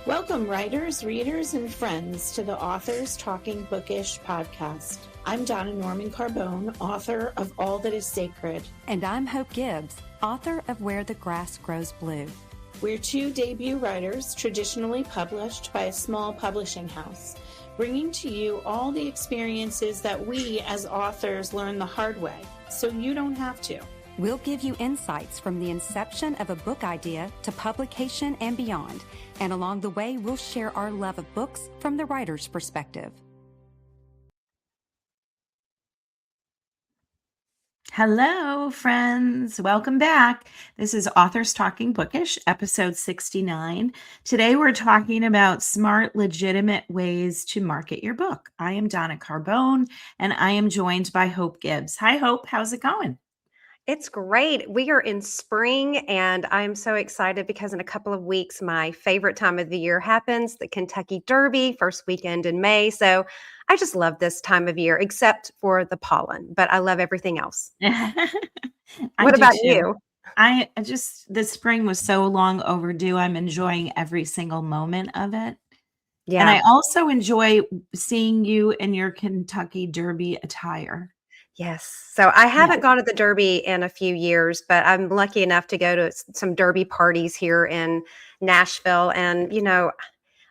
Welcome, writers, readers, and friends to the Authors Talking Bookish podcast. I'm Donna Norman Carbone, author of All That Is Sacred. And I'm Hope Gibbs, author of Where the Grass Grows Blue. We're two debut writers traditionally published by a small publishing house, bringing to you all the experiences that we as authors learn the hard way, so you don't have to. We'll give you insights from the inception of a book idea to publication and beyond. And along the way, we'll share our love of books from the writer's perspective. Hello, friends. Welcome back. This is Authors Talking Bookish, episode 69. Today, we're talking about smart, legitimate ways to market your book. I am Donna Carbone, and I am joined by Hope Gibbs. Hi, Hope. How's it going? It's great. We are in spring, and I'm so excited because in a couple of weeks, my favorite time of the year happens, the Kentucky Derby, first weekend in May. So I just love this time of year, except for the pollen, but I love everything else. What about you? The spring was so long overdue. I'm enjoying every single moment of it. Yeah. And I also enjoy seeing you in your Kentucky Derby attire. Yes. So I haven't gone to the Derby in a few years, but I'm lucky enough to go to some Derby parties here in Nashville. And, you know,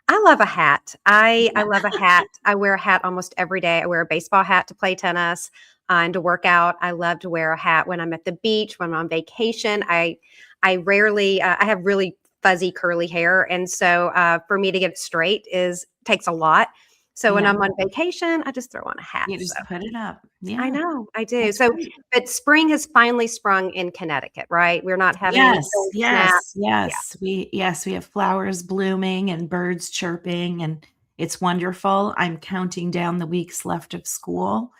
I love a hat. I love a hat. I wear a hat almost every day. I wear a baseball hat to play tennis and to work out. I love to wear a hat when I'm at the beach, when I'm on vacation. I rarely, I have really fuzzy curly hair. And so for me to get it straight takes a lot. So when I'm on vacation, I just throw on a hat. You just put it up. Yeah, I know, I do. That's So, great. but spring has finally sprung in Connecticut, right? We're not having any cold snaps. Yes. We have flowers blooming and birds chirping, and it's wonderful. I'm counting down the weeks left of school.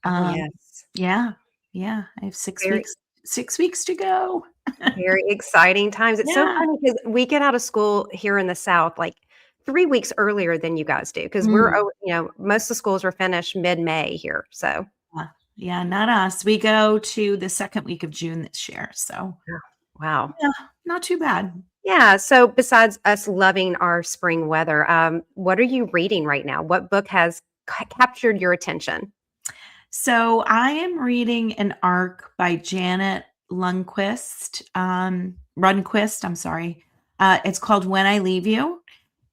Yes. Yeah. I have 6 weeks to go. Very exciting times. It's so Yeah. funny because we get out of school here in the South like 3 weeks earlier than you guys do because we're, most of the schools are finished mid-May here. So. Yeah, not us. We go to the second week of June this year. So, Wow. yeah, not too bad. Yeah. So besides us loving our spring weather, what are you reading right now? What book has captured your attention? So I am reading an arc by Janet Runquist. I'm sorry. It's called When I Leave You.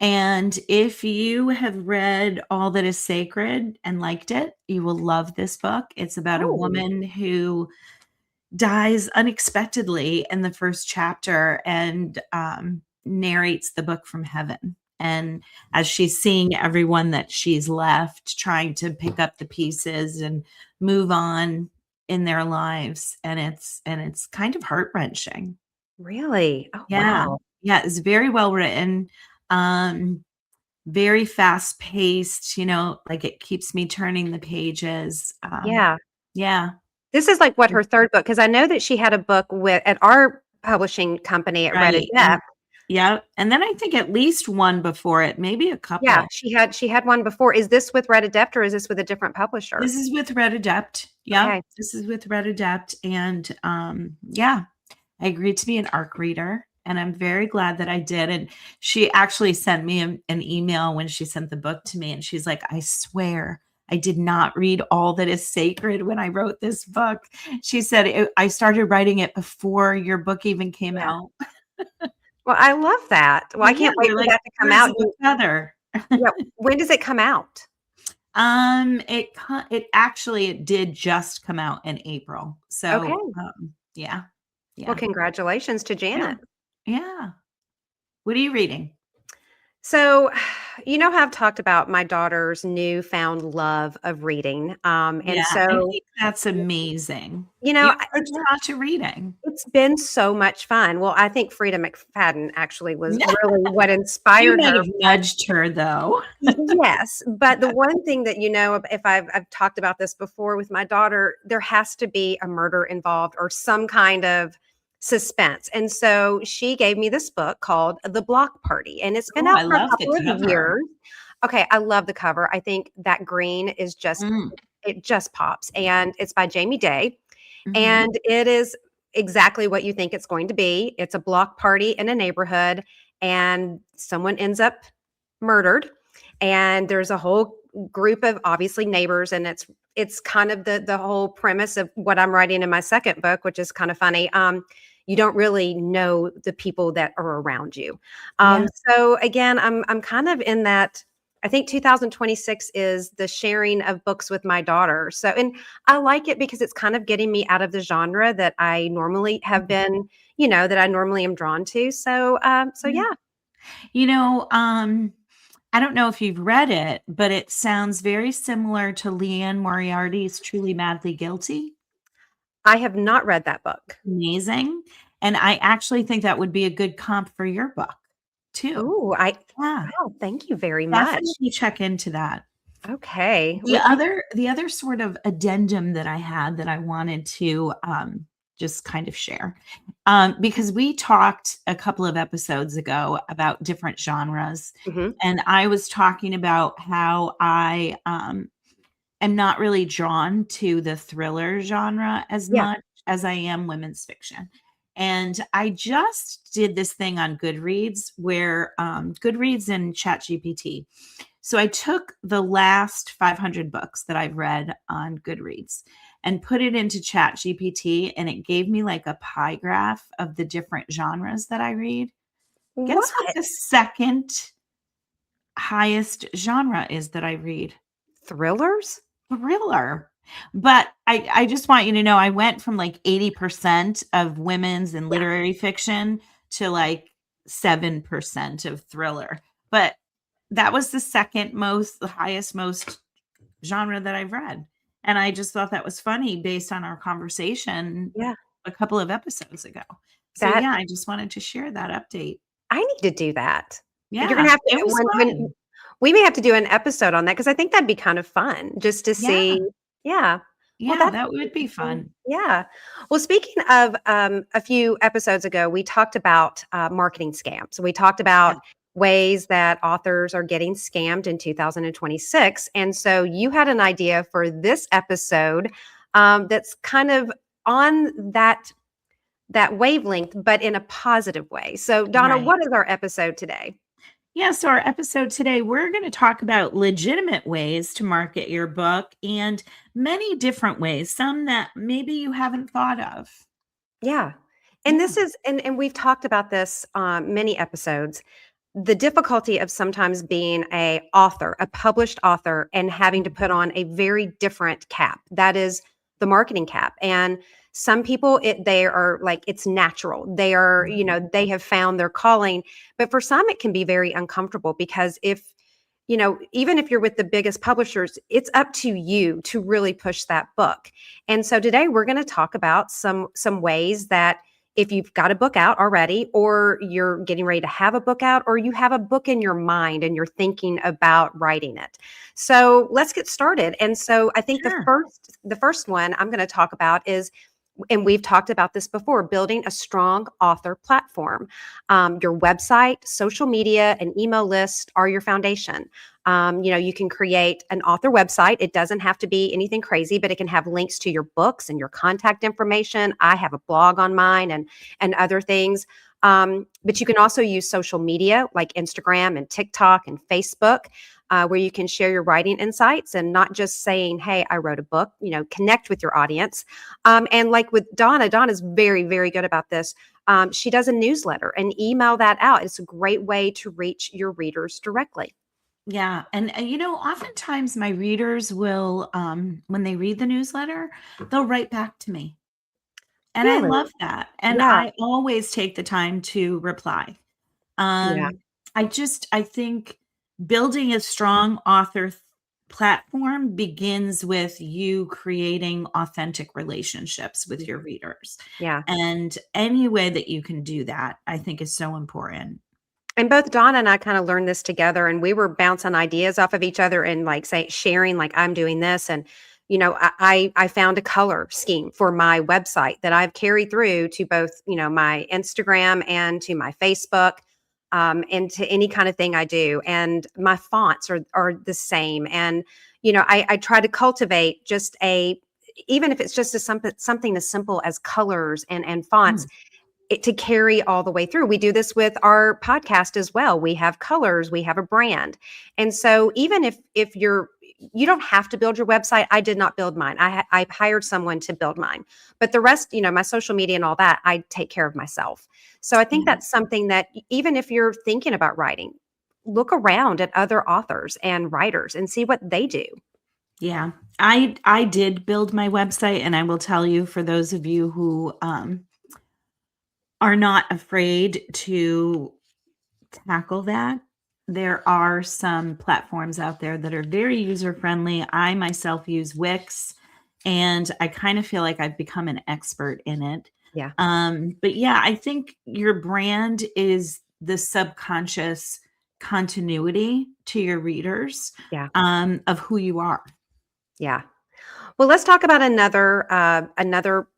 And if you have read All That Is Sacred and liked it, you will love this book. It's about a woman who dies unexpectedly in the first chapter and narrates the book from heaven. And as she's seeing everyone that she's left, trying to pick up the pieces and move on in their lives. And it's kind of heart-wrenching. Really? Oh, Yeah. wow. Yeah, it's very well written. Very fast paced, like it keeps me turning the pages. Yeah. Yeah. This is like what her third book, because I know that she had a book at our publishing company at Right. Reputable. Yeah. And then I think at least one before it, maybe a couple. Yeah, she had one before. Is this with Reputable or is this with a different publisher? This is with Reputable. Yeah. Okay. This is with Reputable. And I agreed to be an ARC reader. And I'm very glad that I did. And she actually sent me an email when she sent the book to me. And she's like, I swear I did not read All That Is Sacred when I wrote this book. She said, I started writing it before your book even came out. Well, I love that. Well, I can't wait for that to come out. Together. Yeah. When does it come out? It did just come out in April. So, yeah. Well, congratulations to Janet. Yeah. What are you reading? So, you know how I've talked about my daughter's newfound love of reading. I think that's amazing. You know, You're taught to reading. It's been so much fun. Well, I think Frida McFadden actually was really what inspired You might her. have nudged her, though. Yes, but the one thing that, if I've talked about this before with my daughter, there has to be a murder involved or some kind of suspense. And so she gave me this book called The Block Party, and it's been out for a couple of years. Okay, I love the cover. I think that green is just, it just pops. And it's by Jamie Day. And it is exactly what you think it's going to be. It's a block party in a neighborhood. and someone ends up murdered, and there's a whole group of obviously neighbors, and it's kind of the whole premise of what I'm writing in my second book, which is kind of funny. You don't really know the people that are around you. Yeah. So again, I'm kind of in that. I think 2026 is the sharing of books with my daughter. So, and I like it because it's kind of getting me out of the genre that I normally have been, that I normally am drawn to. So, Yeah. yeah. I don't know if you've read it, but it sounds very similar to Leanne Moriarty's Truly Madly Guilty. I have not read that book. Amazing. And I actually think that would be a good comp for your book too. Oh, Yeah, wow, thank you very much. definitely check into that. Okay. The other sort of addendum that I had that I wanted to just kind of share, because we talked a couple of episodes ago about different genres, Mhm. and I was talking about how I am not really drawn to the thriller genre as Yeah. much as I am women's fiction. And I just did this thing on Goodreads where Goodreads and ChatGPT. So I took the last 500 books that I've read on Goodreads and put it into ChatGPT, and it gave me like a pie graph of the different genres that I read. Guess what What? the second highest genre is that I read? Thrillers? Thriller. But I just want you to know I went from like 80% of women's and Yeah. literary fiction to like 7% of thriller. But that was the the highest, most genre that I've read. And I just thought that was funny based on our conversation Yeah. a couple of episodes ago. So That yeah, I just wanted to share that update. I need to do that. You're gonna Yeah, have to it was fun. we may have to do an episode on that because I think that'd be kind of fun just to Yeah, see. Yeah. Well, yeah, that's that would be interesting. fun. Yeah. Well, speaking of a few episodes ago, we talked about marketing scams. We talked Yeah. about ways that authors are getting scammed in 2026. And so you had an idea for this episode that's kind of on that wavelength, but in a positive way. So, Donna, Right. what is our episode today? Yeah, so our episode today, we're going to talk about legitimate ways to market your book and many different ways, some that maybe you haven't thought of. Yeah. And Yeah. this is, and we've talked about this many episodes. The difficulty of sometimes being a published author, and having to put on a very different cap. That is the marketing cap. And some people, they are like, it's natural. They are, they have found their calling. But for some, it can be very uncomfortable because even if you're with the biggest publishers, it's up to you to really push that book. And so today we're going to talk about some ways that if you've got a book out already, or you're getting ready to have a book out, or you have a book in your mind and you're thinking about writing it. So let's get started. And so I think Sure. the first one I'm going to talk about is, and we've talked about this before, building a strong author platform. Your website, social media, and email list are your foundation. You can create an author website. It doesn't have to be anything crazy, but it can have links to your books and your contact information. I have a blog on mine and other things. But you can also use social media like Instagram and TikTok and Facebook, where you can share your writing insights and not just saying, hey, I wrote a book, connect with your audience. And like with Donna's very, very good about this. She does a newsletter and email that out. It's a great way to reach your readers directly. Yeah. And, oftentimes my readers will, when they read the newsletter, they'll write back to me. And I Really? love that. And Yeah. I always take the time to reply. Yeah. I think building a strong platform begins with you creating authentic relationships with your readers. Yeah. And any way that you can do that, I think is so important. And both Donna and I kind of learned this together, and we were bouncing ideas off of each other and like sharing, like, I'm doing this. And, I found a color scheme for my website that I've carried through to both, my Instagram and to my Facebook, and to any kind of thing I do. And my fonts are the same. And, I try to cultivate even if it's just something as simple as colors and fonts. Mm. to carry all the way through. We do this with our podcast as well. We have colors, we have a brand. And so even if you don't have to build your website. I did not build mine. I hired someone to build mine, but the rest, my social media and all that, I take care of myself. So I think that's something that even if you're thinking about writing, look around at other authors and writers and see what they do. Yeah, I did build my website, and I will tell you, for those of you who are not afraid to tackle that, there are some platforms out there that are very user friendly. I myself use Wix, and I kind of feel like I've become an expert in it. Yeah. But yeah, I think your brand is the subconscious continuity to your readers, Yeah. of who you are. Yeah. Well, let's talk about another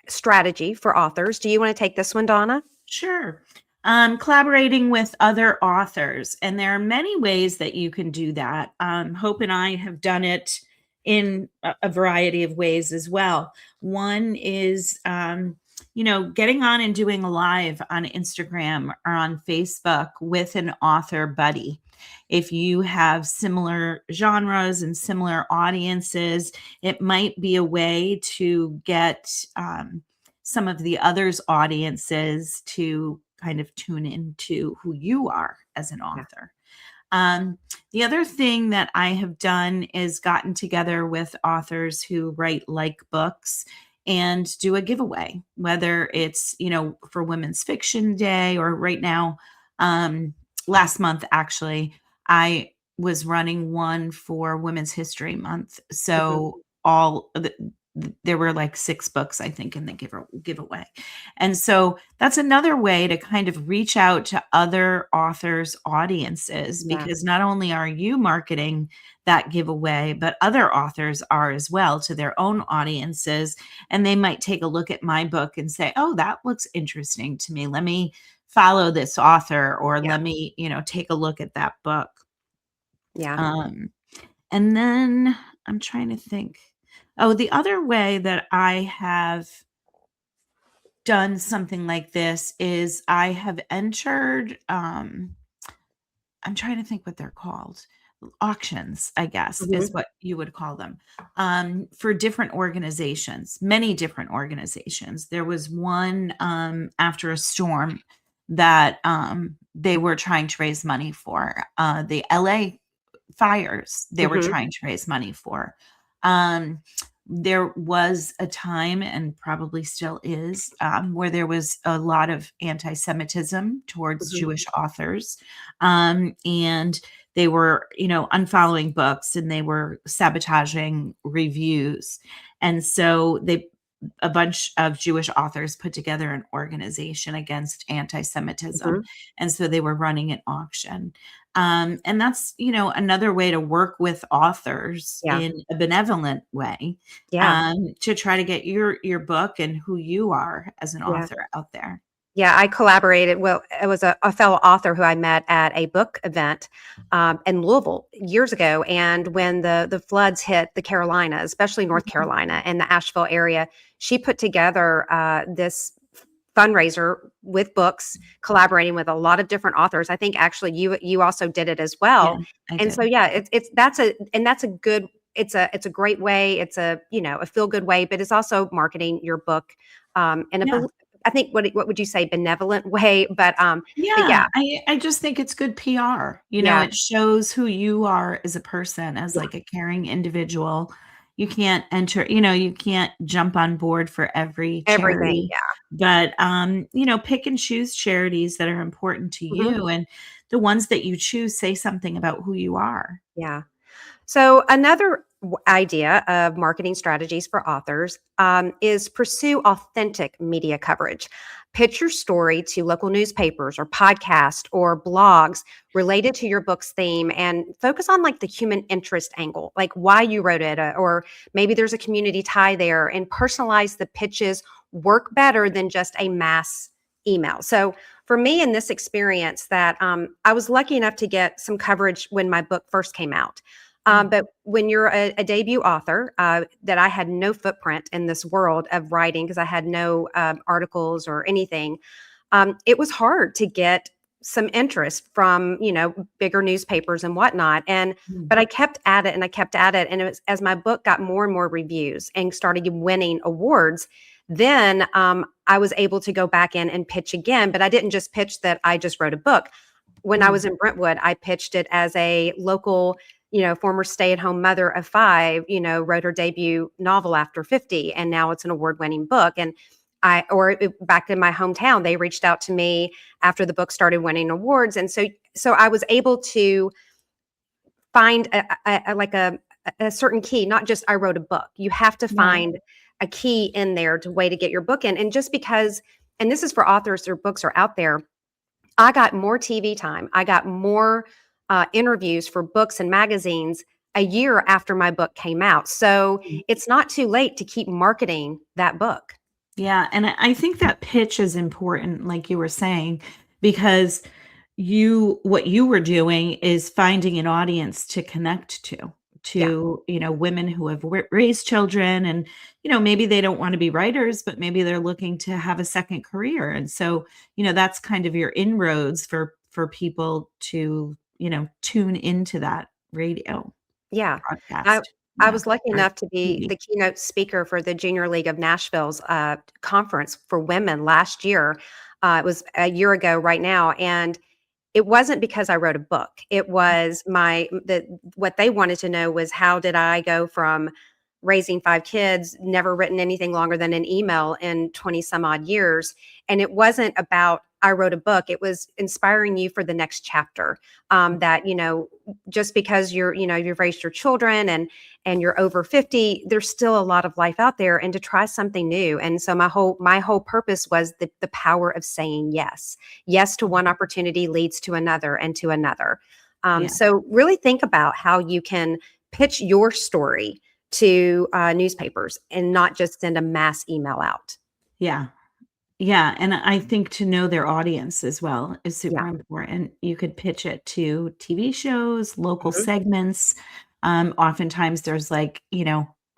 strategy for authors. Do you want to take this one, Donna? Sure. Collaborating with other authors. And there are many ways that you can do that. Hope and I have done it in a variety of ways as well. One is, getting on and doing a live on Instagram or on Facebook with an author buddy. If you have similar genres and similar audiences, it might be a way to get some of the others' audiences to kind of tune into who you are as an author. The other thing that I have done is gotten together with authors who write like books and do a giveaway, whether it's, for Women's Fiction Day, or right now, last month, actually, I was running one for Women's History Month. So there were like 6 books, I think, in the giveaway. And so that's another way to kind of reach out to other authors' audiences, because not only are you marketing that giveaway, but other authors are as well to their own audiences. And they might take a look at my book and say, oh, that looks interesting to me. Let me follow this author, or let me, take a look at that book. Yeah. And then I'm trying to think. Oh, the other way that I have done something like this is I have entered, I'm trying to think what they're called. Auctions, I guess, is what you would call them, for different organizations, many different organizations. There was one after a storm that they were trying to raise money for. The LA fires, they were trying to raise money for. There was a time, and probably still is, where there was a lot of anti-Semitism towards Jewish authors. And they were, unfollowing books, and they were sabotaging reviews. And so a bunch of Jewish authors put together an organization against anti-Semitism. And so they were running an auction. And that's, another way to work with authors in a benevolent way, to try to get your book and who you are as an author out there. Yeah, I collaborated. Well, it was a fellow author who I met at a book event in Louisville years ago. And when the floods hit the Carolinas, especially North Carolina and the Asheville area, she put together this fundraiser with books, collaborating with a lot of different authors. I think actually you also did it as well. Yeah, and so that's a good, it's a great way. It's a feel good way, but it's also marketing your book in a I think what would you say, benevolent way, but I just think it's good PR. It shows who you are as a person, as like a caring individual. You can't you can't jump on board for every charity, but pick and choose charities that are important to you, and the ones that you choose say something about who you are. Yeah. So another idea of marketing strategies for authors is pursue authentic media coverage. Pitch your story to local newspapers or podcasts or blogs related to your book's theme, and focus on like the human interest angle, like why you wrote it, or maybe there's a community tie there, and personalize the pitches work better than just a mass email. So for me in this experience, that I was lucky enough to get some coverage when my book first came out. But when you're a debut author, that I had no footprint in this world of writing, because I had no articles or anything, it was hard to get some interest from, bigger newspapers and whatnot. But I kept at it and I kept at it. And it was, as my book got more and more reviews and started winning awards, then I was able to go back in and pitch again. But I didn't just pitch that I just wrote a book. When I was in Brentwood, I pitched it as a local, former stay-at-home mother of 5, wrote her debut novel after 50, and now it's an award-winning book. And back in my hometown, they reached out to me after the book started winning awards. And so I was able to find a certain key, not just I wrote a book. You have to find a key in there to way to get your book in. And just because, and this is for authors, their books are out there, I got more TV time. I got more interviews for books and magazines a year after my book came out. So it's not too late to keep marketing that book. Yeah. And I think that pitch is important, like you were saying, because what you were doing is finding an audience to connect to, women who have raised children, and, maybe they don't want to be writers, but maybe they're looking to have a second career. And so, that's kind of your inroads for people to, tune into that radio. Yeah. Broadcast. I was lucky enough to be the keynote speaker for the Junior League of Nashville's conference for women last year. It was a year ago right now. And it wasn't because I wrote a book. It was what they wanted to know was, how did I go from raising 5 kids, never written anything longer than an email in 20 some odd years. And it wasn't about, I wrote a book. It was inspiring you for the next chapter. That, just because you've raised your children and you're over 50, there's still a lot of life out there, and to try something new. And so my whole purpose was the power of saying yes. Yes to one opportunity leads to another and to another. So really think about how you can pitch your story to newspapers and not just send a mass email out. Yeah. Yeah. And I think to know their audience as well is super important. You could pitch it to TV shows, local segments. Oftentimes there's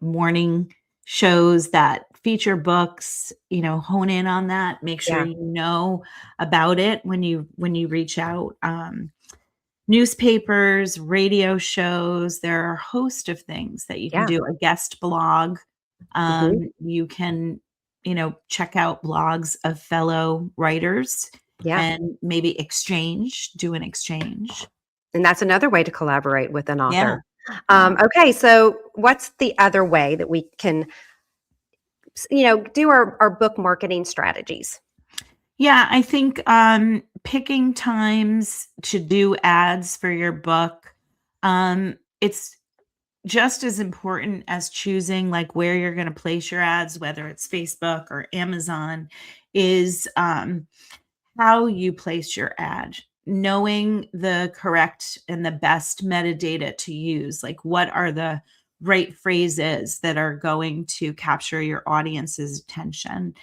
morning shows that feature books, hone in on that, make sure you know about it when you reach out. Newspapers, radio shows, there are a host of things that you can do. A guest blog. You can, check out blogs of fellow writers and maybe do an exchange. And that's another way to collaborate with an author. Okay. So what's the other way that we can, do our book marketing strategies? Yeah, I think picking times to do ads for your book, it's just as important as choosing where you're going to place your ads, whether it's Facebook or Amazon, is how you place your ad. Knowing the correct and the best metadata to use, what are the right phrases that are going to capture your audience's attention.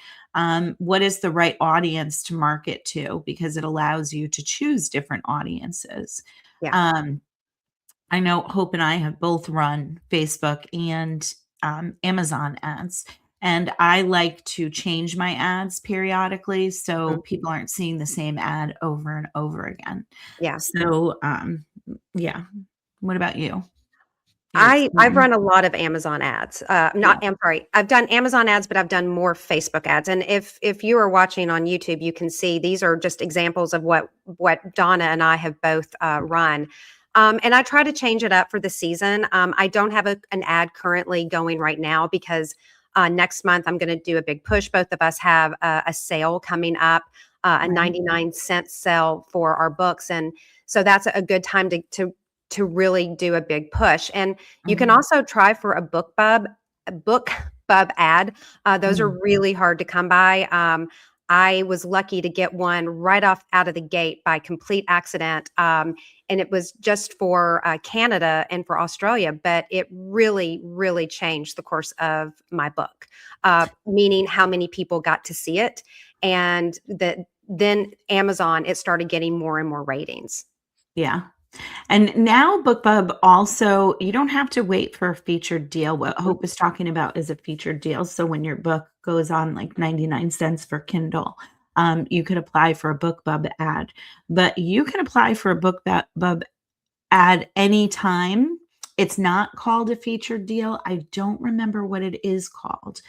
What is the right audience to market to? Because it allows you to choose different audiences. I know Hope and I have both run Facebook and Amazon ads, and I like to change my ads periodically so people aren't seeing the same ad over and over again. Yeah. So, what about you? I've run a lot of Amazon ads. I'm sorry. I've done Amazon ads, but I've done more Facebook ads. And if you are watching on YouTube, you can see these are just examples of what Donna and I have both run. And I try to change it up for the season. I don't have an ad currently going right now because next month I'm going to do a big push. Both of us have a sale coming up, a 99-cent sale for our books. And so that's a good time to really do a big push. And you can also try for a BookBub ad. Those are really hard to come by. I was lucky to get one right off out of the gate by complete accident. And it was just for Canada and for Australia, but it really, really changed the course of my book, meaning how many people got to see it. And then Amazon, it started getting more and more ratings. Yeah. And now BookBub also, you don't have to wait for a featured deal. What Hope is talking about is a featured deal. So when your book goes on 99 cents for Kindle, you could apply for a BookBub ad, but you can apply for a BookBub ad anytime. It's not called a featured deal. I don't remember what it is called,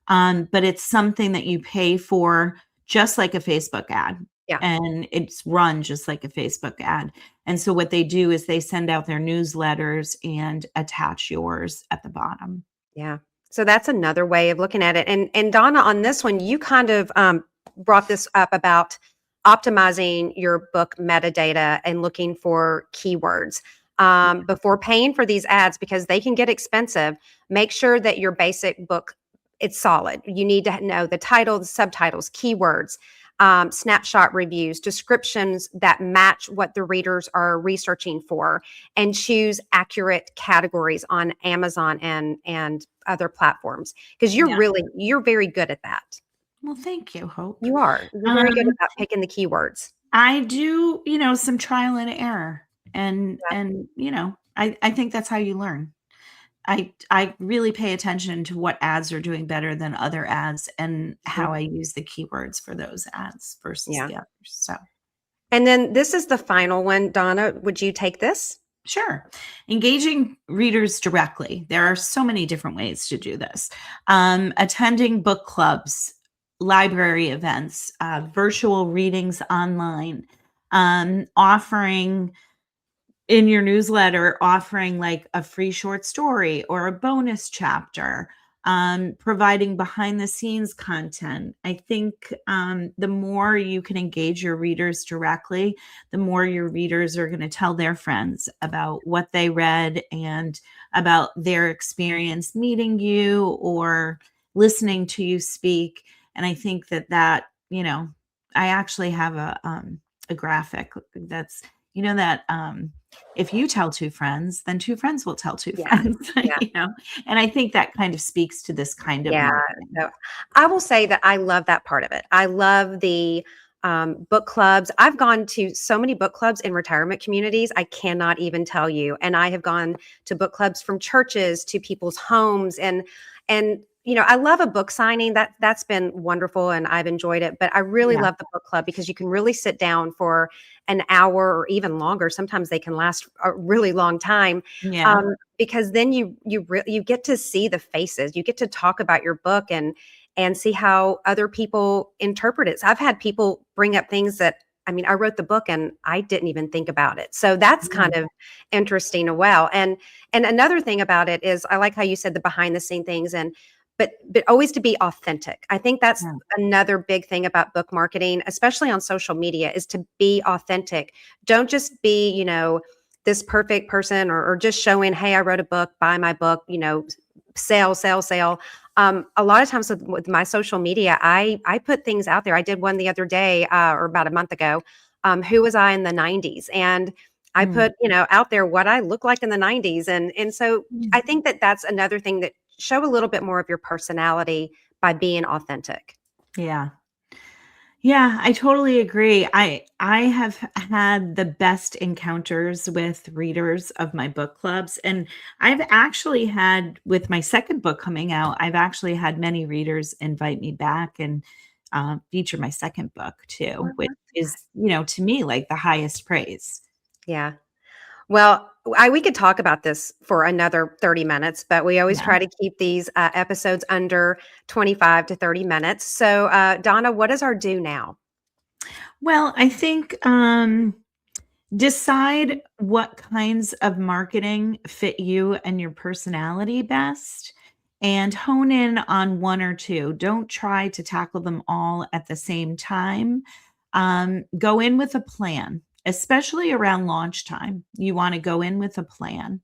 but it's something that you pay for just like a Facebook ad. Yeah. And it's run just like a Facebook ad. And so what they do is they send out their newsletters and attach yours at the bottom. Yeah. So that's another way of looking at it. And Donna, on this one, you kind of brought this up about optimizing your book metadata and looking for keywords. Before paying for these ads, because they can get expensive, make sure that your basic book, it's solid. You need to know the title, the subtitles, keywords, snapshot reviews, descriptions that match what the readers are researching for, and choose accurate categories on Amazon and other platforms, because you're very good at that. Well, thank you, Hope. You are. You're very good about picking the keywords. I do, some trial and error. And I think that's how you learn. I really pay attention to what ads are doing better than other ads and how I use the keywords for those ads versus the others. So, and then this is the final one. Donna, would you take this? Sure. Engaging readers directly. There are so many different ways to do this. Attending book clubs, library events, virtual readings online, offering in your newsletter, offering like a free short story or a bonus chapter, providing behind the scenes content. I think the more you can engage your readers directly, the more your readers are going to tell their friends about what they read and about their experience meeting you or listening to you speak. And I think that I actually have a graphic that's, if you tell two friends, then two friends will tell two friends, and I think that kind of speaks to this kind of marketing. So I will say that I love that part of it. I love the book clubs. I've gone to so many book clubs in retirement communities, I cannot even tell you. And I have gone to book clubs from churches to people's homes, and I love a book signing. That's been wonderful and I've enjoyed it. But I really love the book club because you can really sit down for an hour or even longer. Sometimes they can last a really long time. Yeah. Because then you get to see the faces. You get to talk about your book and see how other people interpret it. So I've had people bring up things that, I wrote the book and I didn't even think about it. So that's kind of interesting as well. And another thing about it is I like how you said the behind the scene things, but always to be authentic. I think that's another big thing about book marketing, especially on social media, is to be authentic. Don't just be, this perfect person or just showing, hey, I wrote a book, buy my book, sale. A lot of times with my social media, I put things out there. I did one the other day or about a month ago. Who was I in the 90s? And I put, out there what I look like in the 90s. And so I think that that's another thing that show a little bit more of your personality by being authentic. Yeah. Yeah, I totally agree. I have had the best encounters with readers of my book clubs. And I've actually had, with my second book coming out, I've actually had many readers invite me back and feature my second book too, which is, to me, like the highest praise. Yeah. Well, we could talk about this for another 30 minutes, but we always try to keep these episodes under 25 to 30 minutes. So, Donna, what is our do now? Well, I think decide what kinds of marketing fit you and your personality best and hone in on one or two. Don't try to tackle them all at the same time. Go in with a plan. Especially around launch time, you want to go in with a plan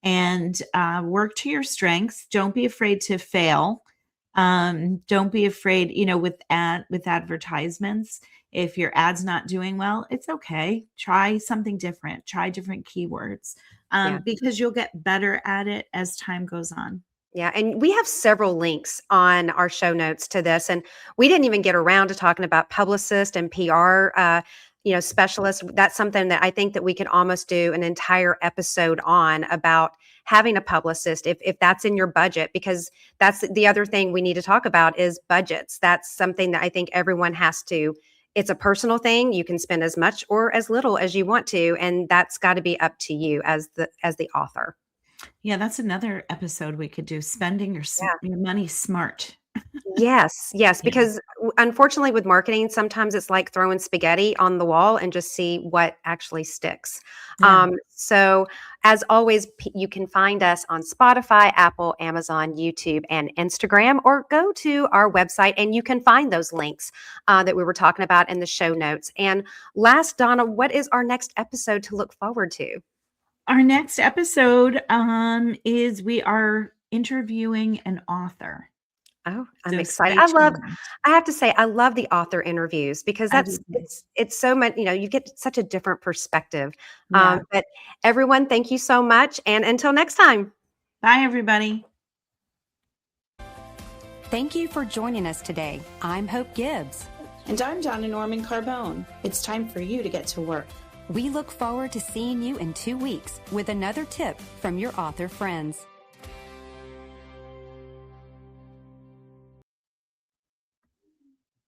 and work to your strengths. Don't be afraid to fail. Don't be afraid, with advertisements. If your ad's not doing well, it's okay. Try something different. Try different keywords because you'll get better at it as time goes on. Yeah. And we have several links on our show notes to this. And we didn't even get around to talking about Publicists and PR specialists. That's something that I think that we could almost do an entire episode on, about having a publicist if that's in your budget, because that's the other thing we need to talk about is budgets. That's something that I think everyone has to. It's a personal thing. You can spend as much or as little as you want to, and that's got to be up to you as the author. Yeah, that's another episode we could do, spending your money smart. Yes, Yeah. because unfortunately with marketing, sometimes it's like throwing spaghetti on the wall and just see what actually sticks. Yeah. So as always, you can find us on Spotify, Apple, Amazon, YouTube, and Instagram, or go to our website and you can find those links that we were talking about in the show notes. And last, Donna, what is our next episode to look forward to? Our next episode is we are interviewing an author. Oh, I'm So excited. stay tuned. I have to say, I love the author interviews because it's so much, you get such a different perspective. Yeah. But everyone, thank you so much. And until next time. Bye, everybody. Thank you for joining us today. I'm Hope Gibbs. And I'm Donna Norman Carbone. It's time for you to get to work. We look forward to seeing you in 2 weeks with another tip from your author friends.